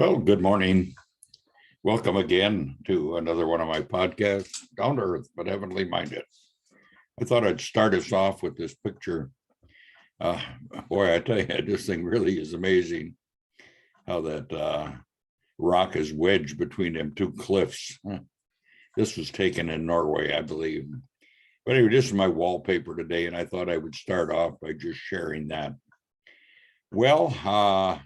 Well, good morning. Welcome again to another one of my podcasts, Down to Earth, but Heavenly Minded. I thought I'd start us off with this picture. Uh, Boy, I tell you, this thing really is amazing how that rock is wedged between them two cliffs. This was taken in Norway, I believe. But anyway, this is my wallpaper today, and I thought I would start off by just sharing that. Well,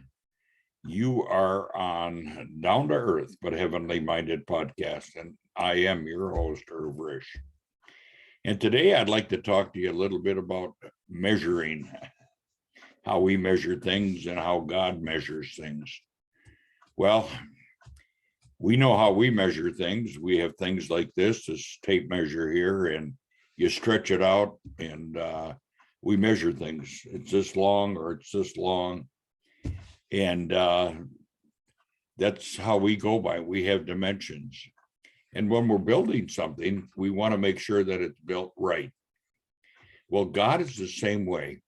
you are on Down to Earth, but Heavenly Minded podcast, and I am your host, Risch. And today I'd like to talk to you a little bit about measuring, how we measure things and how God measures things. Well, we know how we measure things. We have things like this tape measure here, and you stretch it out, and we measure things. It's this long or it's this long. And that's how we go by. We have dimensions. And when we're building something, we want to make sure that it's built right. Well, God is the same way.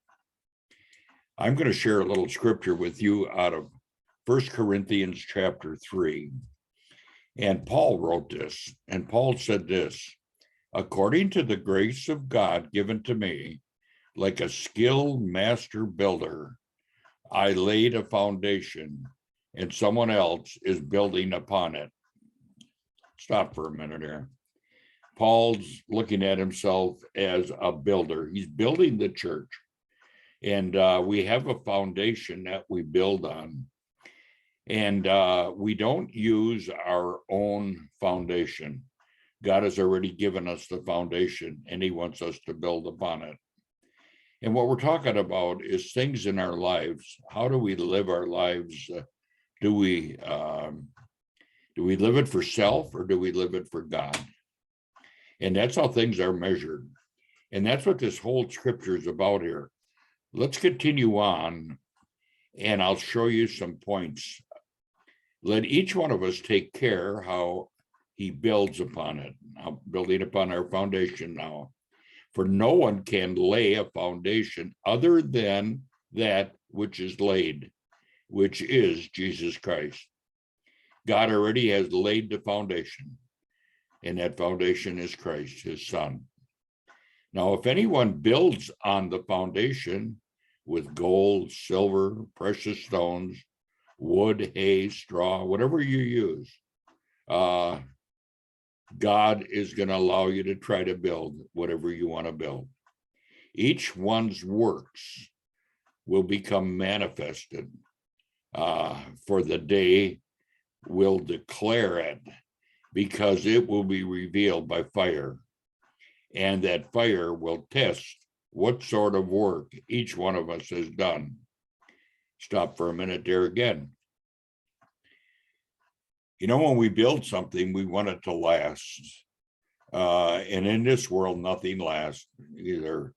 I'm going to share a little scripture with you out of 1 Corinthians chapter 3. And Paul wrote this, and Paul said this: according to the grace of God given to me, like a skilled master builder, I laid a foundation and someone else is building upon it. Stop for a minute here. Paul's looking at himself as a builder. He's building the church. And we have a foundation that we build on. And we don't use our own foundation. God has already given us the foundation, and he wants us to build upon it. And what we're talking about is things in our lives. How do we live our lives? Do we live it for self, or do we live it for God? And that's how things are measured. And that's what this whole scripture is about here. Let's continue on, and I'll show you some points. Let each one of us take care how he builds upon it. I'm building upon our foundation now. For no one can lay a foundation other than that which is laid, which is Jesus Christ. God already has laid the foundation, and that foundation is Christ, his Son. Now, if anyone builds on the foundation with gold, silver, precious stones, wood, hay, straw, whatever you use, God is going to allow you to try to build whatever you want to build. Each one's works will become manifested, for the day will declare it, because it will be revealed by fire. And that fire will test what sort of work each one of us has done. Stop for a minute there again. You know, when we build something, we want it to last. And in this world, nothing lasts. Either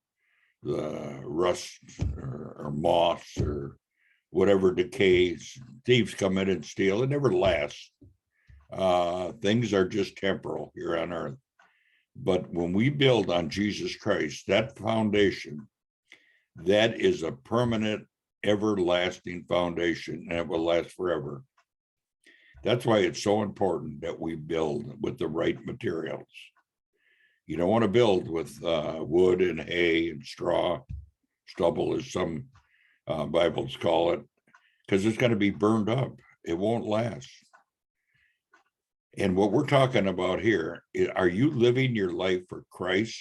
the rust or moss or whatever decays. Thieves come in and steal. It never lasts. Things are just temporal here on earth. But when we build on Jesus Christ, that foundation, that is a permanent, everlasting foundation, and it will last forever. That's why it's so important that we build with the right materials. You don't want to build with wood and hay and straw, stubble, as some Bibles call it, because it's going to be burned up. It won't last. And what we're talking about here is, are you living your life for Christ,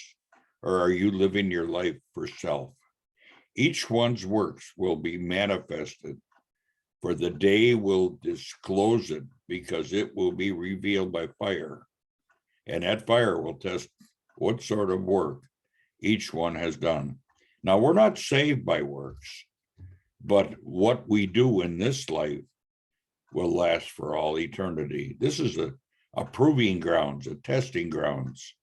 or are you living your life for self? Each one's works will be manifested, for the day will disclose it, because it will be revealed by fire. And that fire will test what sort of work each one has done. Now, we're not saved by works, but what we do in this life will last for all eternity. This is a proving grounds, a testing grounds,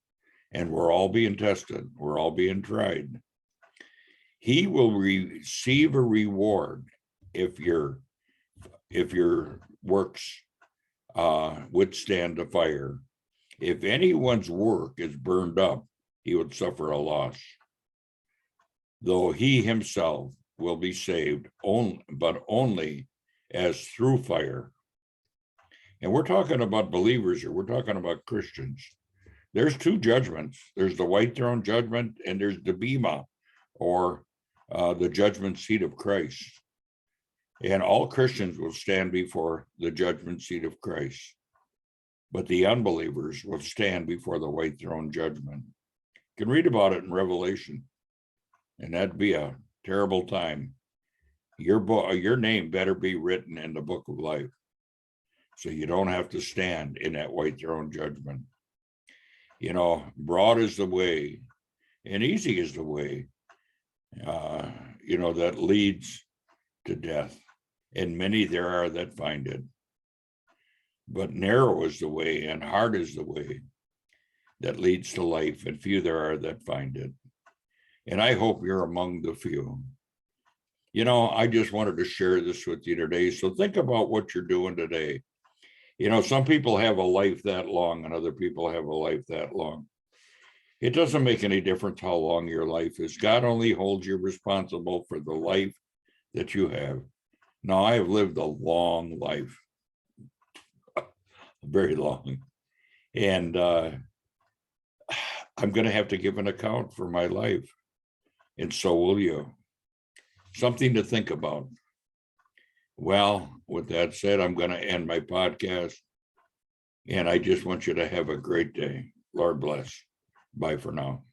and we're all being tested. We're all being tried. He will receive a reward if your works withstand the fire. If anyone's work is burned up, he would suffer a loss, though he himself will be saved, but only as through fire. And we're talking about believers here. We're talking about Christians. There's two judgments. There's the white throne judgment, and there's the bema, or the judgment seat of Christ. And all Christians will stand before the judgment seat of Christ. But the unbelievers will stand before the white throne judgment. You can read about it in Revelation. And that'd be a terrible time. Your name better be written in the book of life, so you don't have to stand in that white throne judgment. You know, broad is the way and easy is the way, that leads to death. And many there are that find it. But narrow is the way and hard is the way that leads to life, and few there are that find it. And I hope you're among the few. I just wanted to share this with you today. So think about what you're doing today. Some people have a life that long and other people have a life that long. It doesn't make any difference how long your life is. God only holds you responsible for the life that you have. Now, I have lived a long life, very long. And I'm going to have to give an account for my life. And so will you. Something to think about. Well, with that said, I'm going to end my podcast. And I just want you to have a great day. Lord bless. Bye for now.